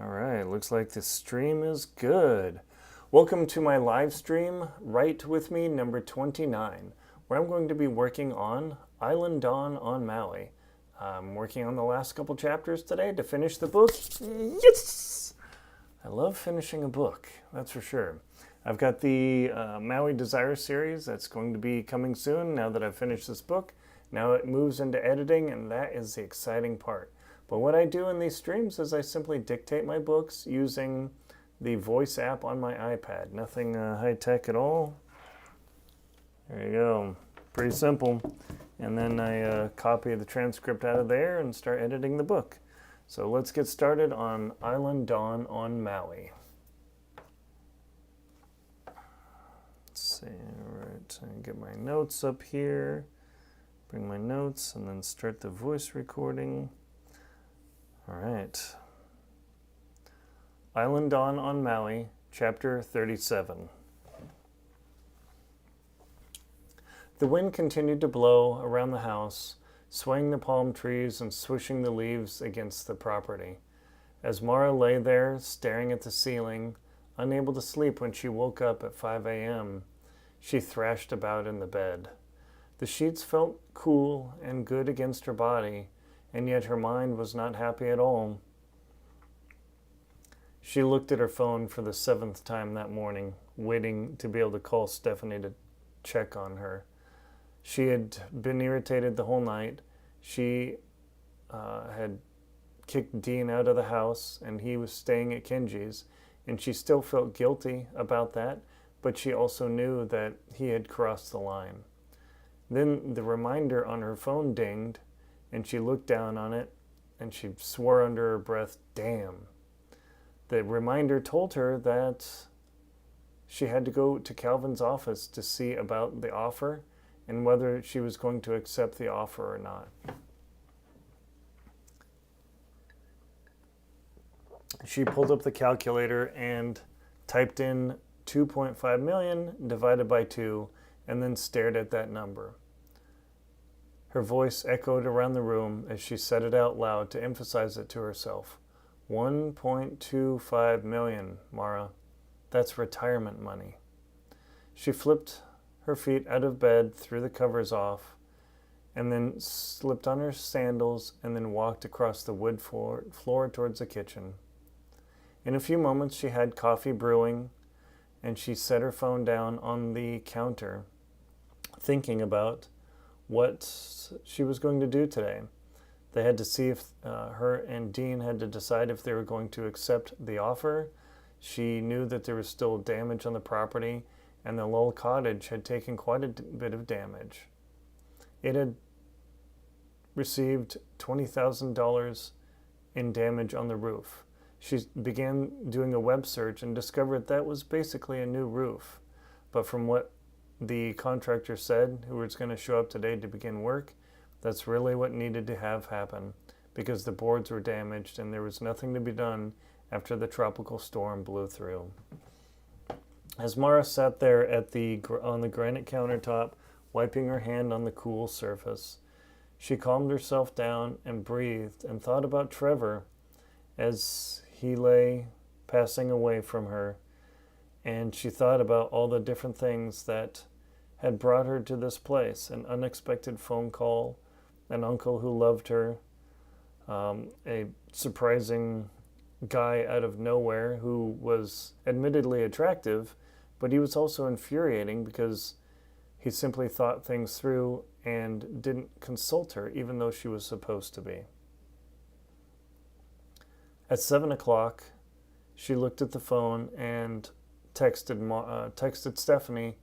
All right, looks like the stream is good. Welcome to my live stream, Write With Me number 29, where I'm going to be working on Island Dawn on Maui. I'm working on the last couple chapters today to finish the book. Yes! I love finishing a book, that's for sure. I've got the Maui Desire Series that's going to be coming soon now that I've finished this book. Now it moves into editing, and that is the exciting part. But what I do in these streams is I simply dictate my books using the voice app on my iPad. Nothing high-tech at all. There you go. Pretty simple. And then I copy the transcript out of there and start editing the book. So let's get started on Island Dawn on Maui. Let's see. All right. I get my notes up here. Bring my notes and then start the voice recording. All right. Island Dawn on Maui, Chapter 37. The wind continued to blow around the house, swaying the palm trees and swishing the leaves against the property. As Mara lay there, staring at the ceiling, unable to sleep when she woke up at 5 a.m., she thrashed about in the bed. The sheets felt cool and good against her body, and yet her mind was not happy at all. She looked at her phone for the 7th time that morning, waiting to be able to call Stephanie to check on her. She had been irritated the whole night. She had kicked Dean out of the house, and he was staying at Kenji's, and she still felt guilty about that, but she also knew that he had crossed the line. Then the reminder on her phone dinged, and she looked down on it, and she swore under her breath, "Damn." The reminder told her that she had to go to Calvin's office to see about the offer and whether she was going to accept the offer or not. She pulled up the calculator and typed in 2.5 million divided by 2 and then stared at that number. Her voice echoed around the room as she said it out loud to emphasize it to herself. 1.25 million, Mara. That's retirement money. She flipped her feet out of bed, threw the covers off, and then slipped on her sandals and then walked across the wood floor towards the kitchen. In a few moments she had coffee brewing, and she set her phone down on the counter, thinking about what she was going to do today. They had to see if her and Dean had to decide if they were going to accept the offer. She knew that there was still damage on the property, and the Lull cottage had taken quite a bit of damage. It had received $20,000 in damage on the roof. She began doing a web search and discovered that was basically a new roof. But from what the contractor said, who was going to show up today to begin work, that's really what needed to have happen, because the boards were damaged and there was nothing to be done after the tropical storm blew through. As Mara sat there on the granite countertop, wiping her hand on the cool surface, she calmed herself down and breathed and thought about Trevor as he lay passing away from her, and she thought about all the different things that had brought her to this place: an unexpected phone call, an uncle who loved her, a surprising guy out of nowhere who was admittedly attractive, but he was also infuriating because he simply thought things through and didn't consult her, even though she was supposed to be. At 7 o'clock, she looked at the phone and texted Stephanie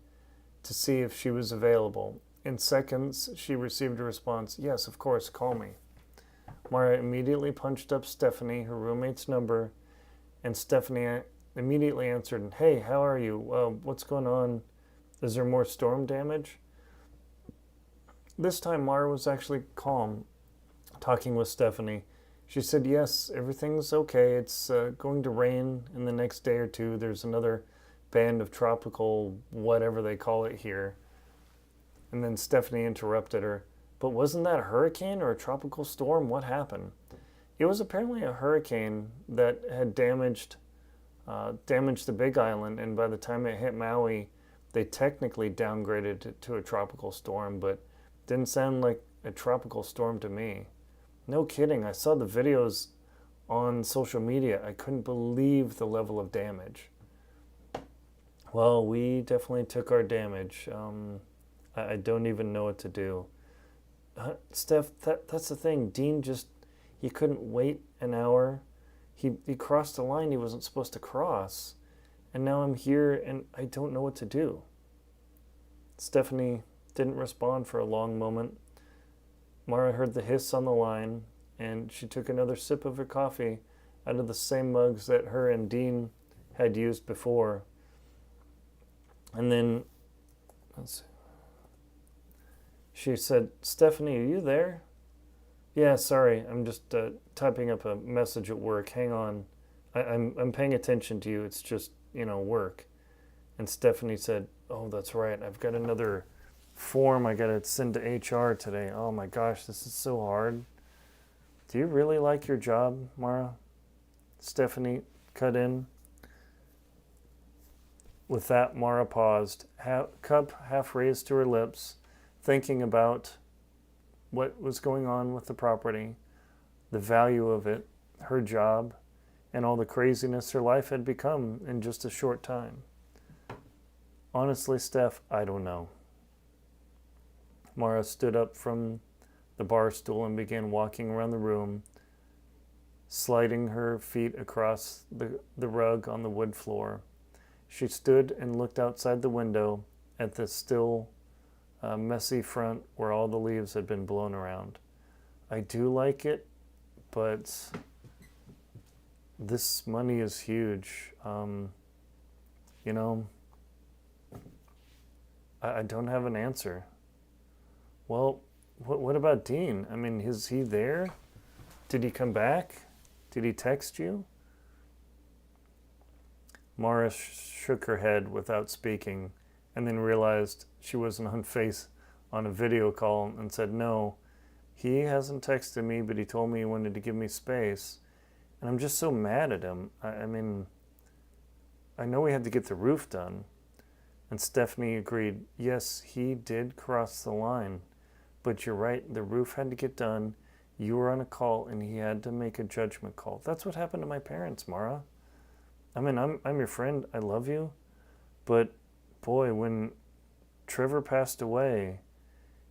to see if she was available. In seconds, she received a response, "Yes, of course, call me." Mara immediately punched up Stephanie, her roommate's number, and Stephanie immediately answered, "Hey, how are you? What's going on? Is there more storm damage?" This time, Mara was actually calm, talking with Stephanie. She said, "Yes, everything's okay. It's going to rain in the next day or two. There's another band of tropical whatever they call it here." And then Stephanie interrupted her. "But wasn't that a hurricane or a tropical storm? What happened?" It was apparently a hurricane that had damaged the Big Island, and by the time it hit Maui, they technically downgraded it to a tropical storm, but didn't sound like a tropical storm to me. No kidding. I saw the videos on social media. I couldn't believe the level of damage. Well, we definitely took our damage. I don't even know what to do. Steph, that's the thing. Dean he couldn't wait an hour. He crossed the line he wasn't supposed to cross. And now I'm here and I don't know what to do. Stephanie didn't respond for a long moment. Mara heard the hiss on the line, and she took another sip of her coffee out of the same mugs that her and Dean had used before. And then, she said, "Stephanie, are you there?" "Yeah, sorry, I'm just typing up a message at work. Hang on. I'm paying attention to you. It's just, work." And Stephanie said, "Oh, that's right. I've got another form I got to send to HR today. Oh my gosh, this is so hard." "Do you really like your job, Mara?" Stephanie cut in. With that, Mara paused, cup half raised to her lips, thinking about what was going on with the property, the value of it, her job, and all the craziness her life had become in just a short time. "Honestly, Steph, I don't know." Mara stood up from the bar stool and began walking around the room, sliding her feet across the rug on the wood floor. She stood and looked outside the window at the still, messy front where all the leaves had been blown around. "I do like it, but this money is huge. I don't have an answer." "Well, what about Dean? I mean, is he there? Did he come back? Did he text you?" Mara shook her head without speaking, and then realized she wasn't on a video call, and said, "No, he hasn't texted me, but he told me he wanted to give me space. And I'm just so mad at him. I mean, I know we had to get the roof done." And Stephanie agreed, "Yes, he did cross the line. But you're right, the roof had to get done. You were on a call, and he had to make a judgment call. That's what happened to my parents, Mara. I mean, I'm your friend. I love you. But, boy, when Trevor passed away,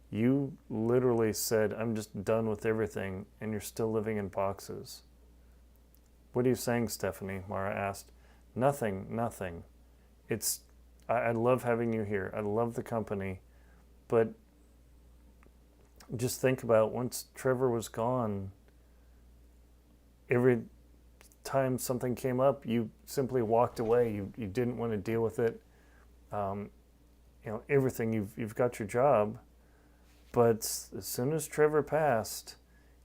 you literally said, 'I'm just done with everything,' and you're still living in boxes." "What are you saying, Stephanie?" Mara asked. Nothing. I love having you here. I love the company. But just think about, once Trevor was gone, every time something came up, you simply walked away. You didn't want to deal with it. Everything, you've got your job. But as soon as Trevor passed,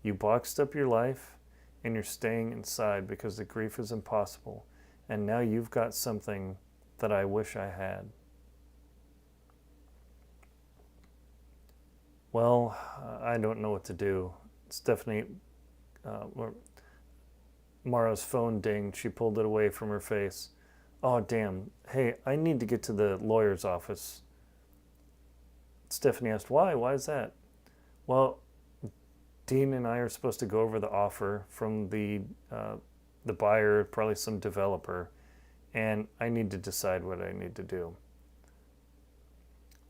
you boxed up your life, and you're staying inside because the grief is impossible. And now you've got something that I wish I had." "Well, I don't know what to do." Stephanie, Mara's phone dinged. She pulled it away from her face. "Oh, damn. Hey, I need to get to the lawyer's office." Stephanie asked, "Why? Why is that?" "Well, Dean and I are supposed to go over the offer from the buyer, probably some developer, and I need to decide what I need to do."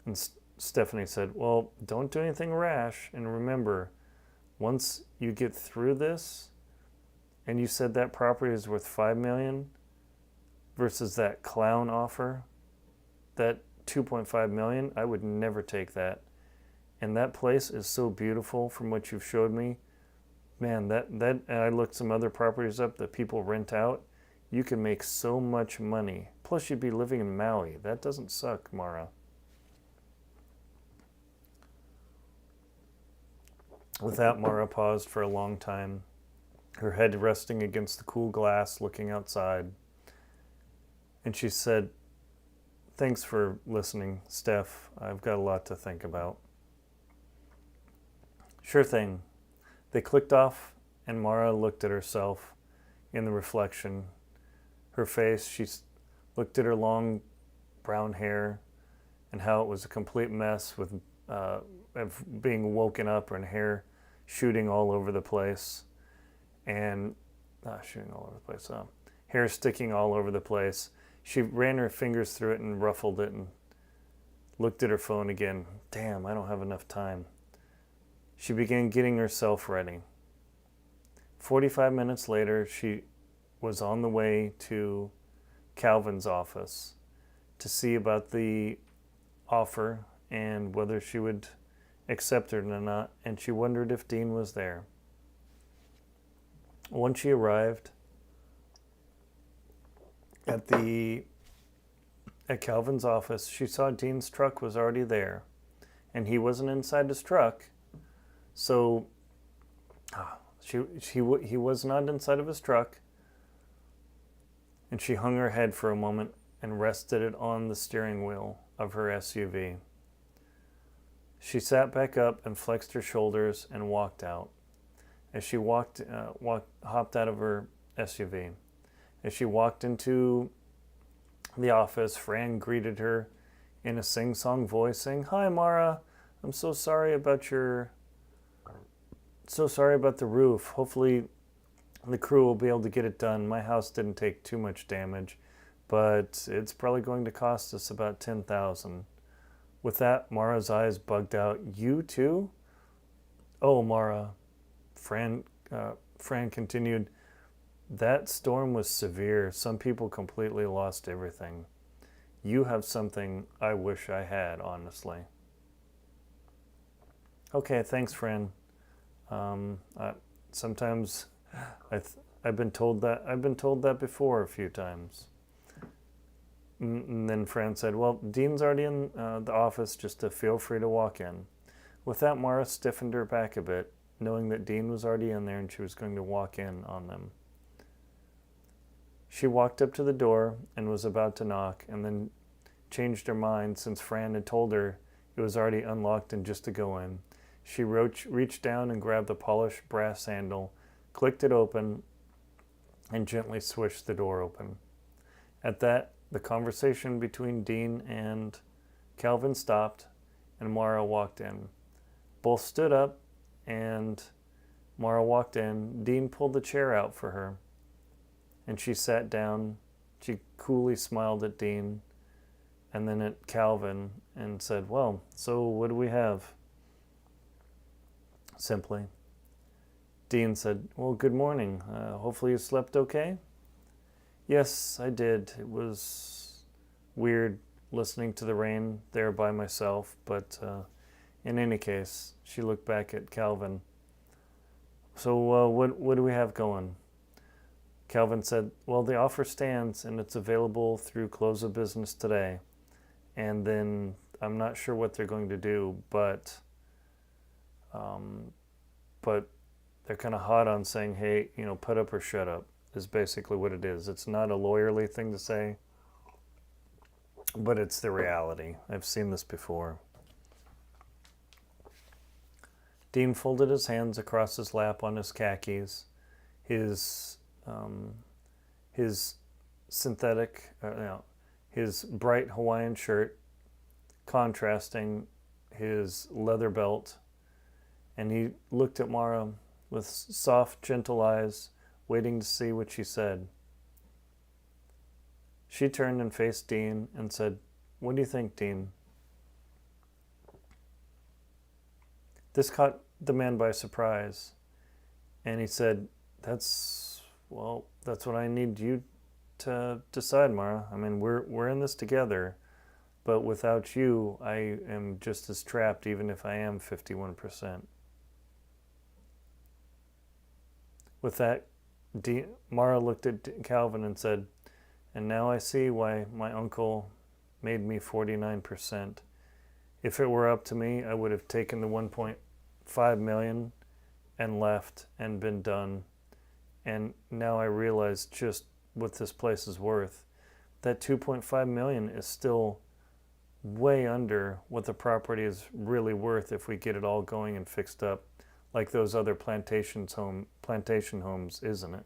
And Stephanie said, "Well, don't do anything rash, and remember, once you get through this, and you said that property is worth $5 million versus that clown offer, that $2.5 million, I would never take that. And that place is so beautiful from what you've showed me. Man, that and I looked some other properties up that people rent out. You can make so much money. Plus, you'd be living in Maui. That doesn't suck, Mara." With that, Mara paused for a long time, her head resting against the cool glass, looking outside. And she said, "Thanks for listening, Steph. I've got a lot to think about." "Sure thing." They clicked off and Mara looked at herself in the reflection. Her face, she looked at her long brown hair and how it was a complete mess with of being woken up and hair shooting all over the place. And shooting all over the place. Hair sticking all over the place. She ran her fingers through it and ruffled it and looked at her phone again. Damn, I don't have enough time. She began getting herself ready. 45 minutes later, she was on the way to Calvin's office to see about the offer and whether she would accept it or not, and she wondered if Dean was there. Once she arrived at Calvin's office, she saw Dean's truck was already there, and he wasn't inside his truck, so he was not inside of his truck, and she hung her head for a moment and rested it on the steering wheel of her SUV. She sat back up and flexed her shoulders and walked out. As she hopped out of her SUV. As she walked into the office, Fran greeted her in a sing-song voice, saying, "Hi, Mara. I'm so sorry about the roof. Hopefully the crew will be able to get it done. My house didn't take too much damage, but it's probably going to cost us about $10,000. With that, Mara's eyes bugged out. "You too?" "Oh, Mara," Fran continued, "that storm was severe. Some people completely lost everything. You have something I wish I had, honestly." "Okay, thanks, Fran. Sometimes I've been told that before a few times." And then Fran said, "Well, Dean's already in the office, just to feel free to walk in." With that, Mara stiffened her back a bit, knowing that Dean was already in there and she was going to walk in on them. She walked up to the door and was about to knock, and then changed her mind since Fran had told her it was already unlocked and just to go in. She reached down and grabbed the polished brass handle, clicked it open, and gently swished the door open. At that, the conversation between Dean and Calvin stopped, and Mara walked in. Both stood up, and Mara walked in. Dean pulled the chair out for her, and she sat down. She coolly smiled at Dean, and then at Calvin, and said, "Well, so what do we have?" Simply. Dean said, "Well, good morning. Hopefully you slept okay?" "Yes, I did. It was weird listening to the rain there by myself, but in any case," she looked back at Calvin. "So what do we have going?" Calvin said, "Well, the offer stands, and it's available through close of business today. And then I'm not sure what they're going to do, but they're kind of hot on saying, hey, put up or shut up," is basically what it is. It's not a lawyerly thing to say, but it's the reality. I've seen this before. Dean folded his hands across his lap on his khakis, his bright Hawaiian shirt contrasting his leather belt, and he looked at Mara with soft, gentle eyes, waiting to see what she said. She turned and faced Dean and said, "What do you think, Dean?" This caught the man by surprise, and he said, That's what I need you to decide, Mara. I mean, we're in this together, but without you, I am just as trapped, even if I am 51%. With that, Mara looked at Calvin and said, "And now I see why my uncle made me 49%. If it were up to me, I would have taken the 1.5 million and left and been done. And now I realize just what this place is worth. That 2.5 million is still way under what the property is really worth if we get it all going and fixed up like those other plantation homes, isn't it?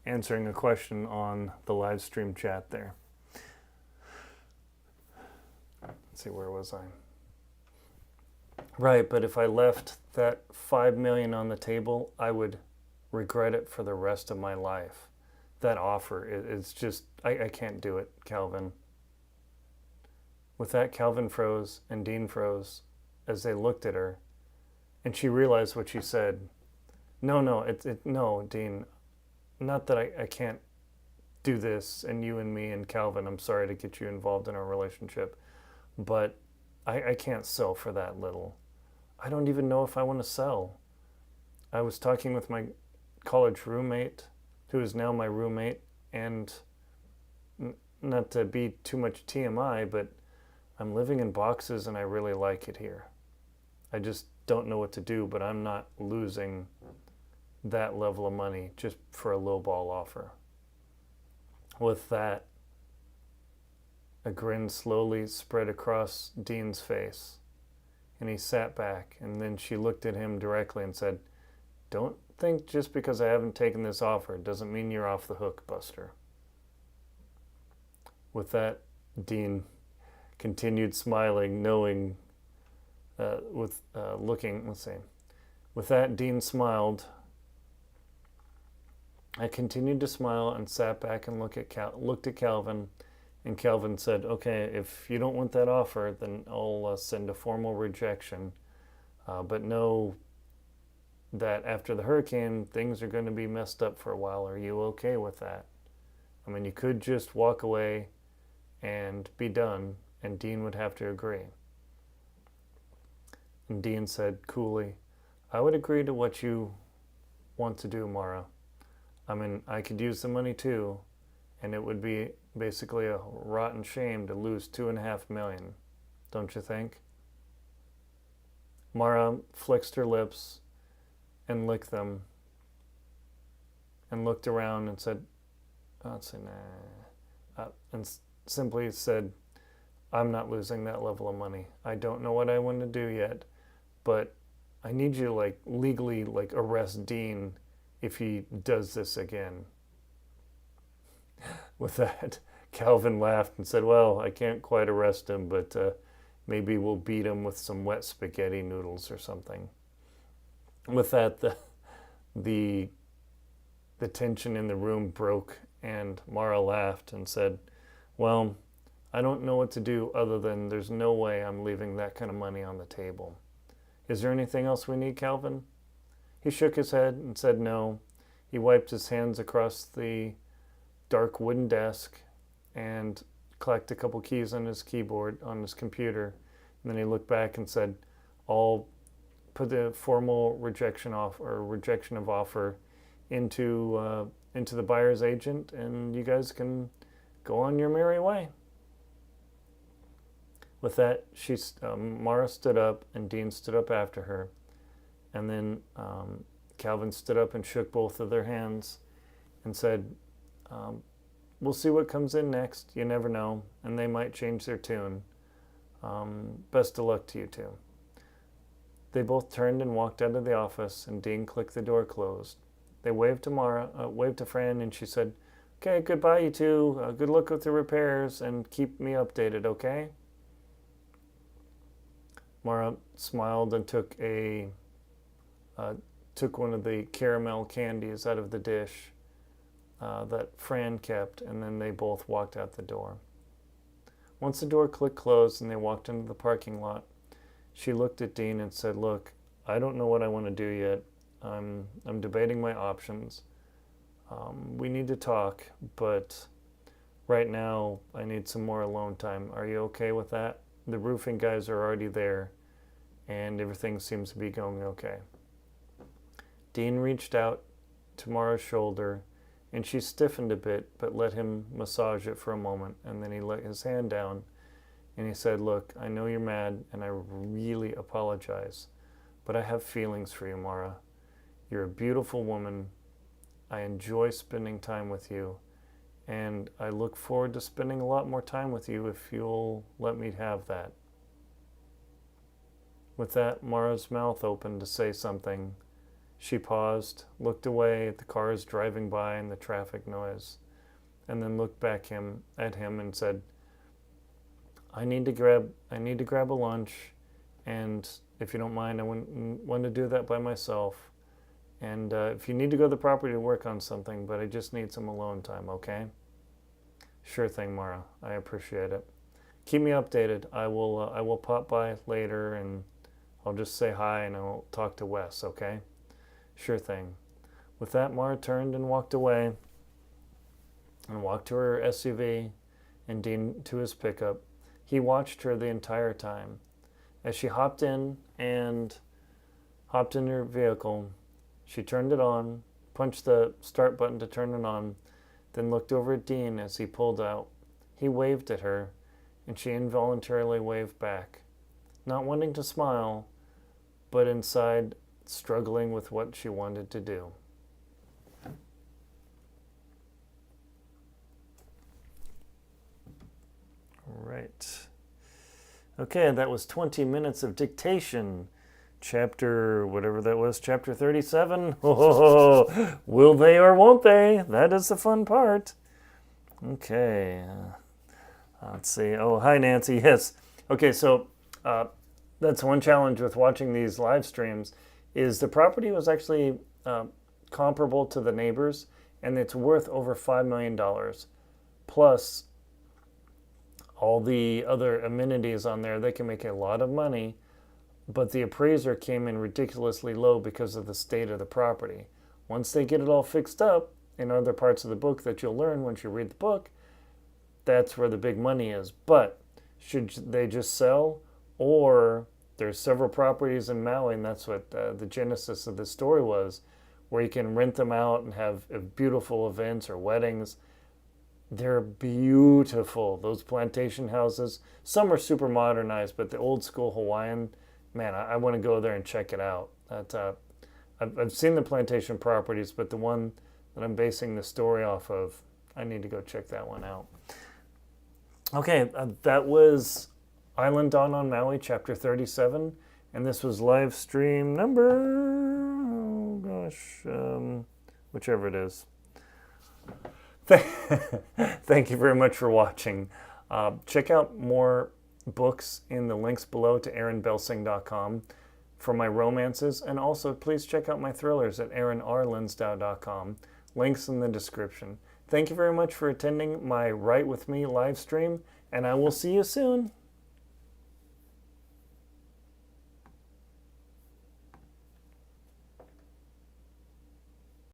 Answering a question on the live stream chat there. Let's see, where was I? Right, but if I left that $5 million on the table, I would regret it for the rest of my life. That offer, it's just, I can't do it, Calvin. With that, Calvin froze and Dean froze as they looked at her, and she realized what she said. No, Dean, not that I can't do this, and you and me and Calvin, I'm sorry to get you involved in our relationship, but I can't sell for that little. I don't even know if I want to sell. I was talking with my college roommate, who is now my roommate, and not to be too much TMI, but I'm living in boxes and I really like it here. I just don't know what to do, but I'm not losing that level of money just for a lowball offer. With that, a grin slowly spread across Dean's face, and he sat back, and then she looked at him directly and said, "Don't think just because I haven't taken this offer doesn't mean you're off the hook, Buster." With that, Dean continued smiling, knowing, looking, let's see. With that, Dean smiled. I continued to smile and sat back and looked at Calvin, and Calvin said, "Okay, if you don't want that offer, then I'll send a formal rejection. But know that after the hurricane, things are going to be messed up for a while. Are you okay with that? I mean, you could just walk away and be done, and Dean would have to agree." And Dean said coolly, "I would agree to what you want to do, Mara. I mean, I could use the money too, and it would be basically a rotten shame to lose $2.5 million, don't you think?" Mara flexed her lips and licked them and looked around and said, and simply said, "I'm not losing that level of money. I don't know what I want to do yet, but I need you to legally arrest Dean if he does this again." With that, Calvin laughed and said, "Well, I can't quite arrest him, but maybe we'll beat him with some wet spaghetti noodles or something." With that, the tension in the room broke, and Mara laughed and said, "Well, I don't know what to do other than there's no way I'm leaving that kind of money on the table. Is there anything else we need, Calvin?" He shook his head and said no. He wiped his hands across the dark wooden desk and clacked a couple keys on his keyboard, on his computer, and then he looked back and said, "I'll put the formal rejection of offer into the buyer's agent, and you guys can go on your merry way." With that, Mara stood up, and Dean stood up after her, and then Calvin stood up and shook both of their hands and said, "We'll see what comes in next. You never know, and they might change their tune. Best of luck to you two." They both turned and walked out of the office, and Dean clicked the door closed. They waved to Fran, and she said, "Okay, goodbye, you two. Good luck with the repairs, and keep me updated, okay?" Mara smiled and took one of the caramel candies out of the dish that Fran kept, and then they both walked out the door. Once the door clicked closed and they walked into the parking lot, she looked at Dean and said, "Look, I don't know what I want to do yet. I'm debating my options. We need to talk, but right now I need some more alone time. Are you okay with that? The roofing guys are already there, and everything seems to be going okay. Dean reached out to Mara's shoulder, and she stiffened a bit, but let him massage it for a moment, and then he let his hand down, and he said, "Look, I know you're mad, and I really apologize, but I have feelings for you, Mara. You're a beautiful woman. I enjoy spending time with you, and I look forward to spending a lot more time with you if you'll let me have that." With that, Mara's mouth opened to say something. She paused, looked away at the cars driving by and the traffic noise, and then looked back at him and said, I need to grab a lunch, and if you don't mind, I want to do that by myself. And if you need to go to the property to work on something, but I just need some alone time, okay?" "Sure thing, Mara. I appreciate it. Keep me updated. I will pop by later, and I'll just say hi, and I'll talk to Wes, okay?" "Sure thing." With that, Mara turned and walked away, and walked to her SUV, and Dean to his pickup. He watched her the entire time. As she hopped in her vehicle, she turned it on, punched the start button to turn it on, then looked over at Dean as he pulled out. He waved at her, and she involuntarily waved back, not wanting to smile, but inside struggling with what she wanted to do. All right. Okay, that was 20 minutes of dictation. Chapter, whatever that was, chapter 37. Oh, will they or won't they? That is the fun part. Okay. Let's see. Oh, hi, Nancy. Yes. Okay, so that's one challenge with watching these live streams is the property was actually comparable to the neighbors, and it's worth over $5 million. Plus all the other amenities on there. They can make a lot of money, but the appraiser came in ridiculously low because of the state of the property. Once they get it all fixed up in other parts of the book that you'll learn once you read the book, that's where the big money is. But should they just sell? Or there's several properties in Maui, and that's what the genesis of this story was, where you can rent them out and have beautiful events or weddings. They're beautiful, those plantation houses. Some are super modernized, but the old school Hawaiian, man, I want to go there and check it out. I've seen the plantation properties, but the one that I'm basing the story off of, I need to go check that one out. Okay, that was Island Dawn on Maui, chapter 37, and this was live stream number, oh gosh, whichever it is. Thank you very much for watching. Check out more books in the links below to aaronbelsing.com for my romances, and also please check out my thrillers at aaronrlinsdau.com. Links in the description. Thank you very much for attending my Write With Me live stream, and I will see you soon.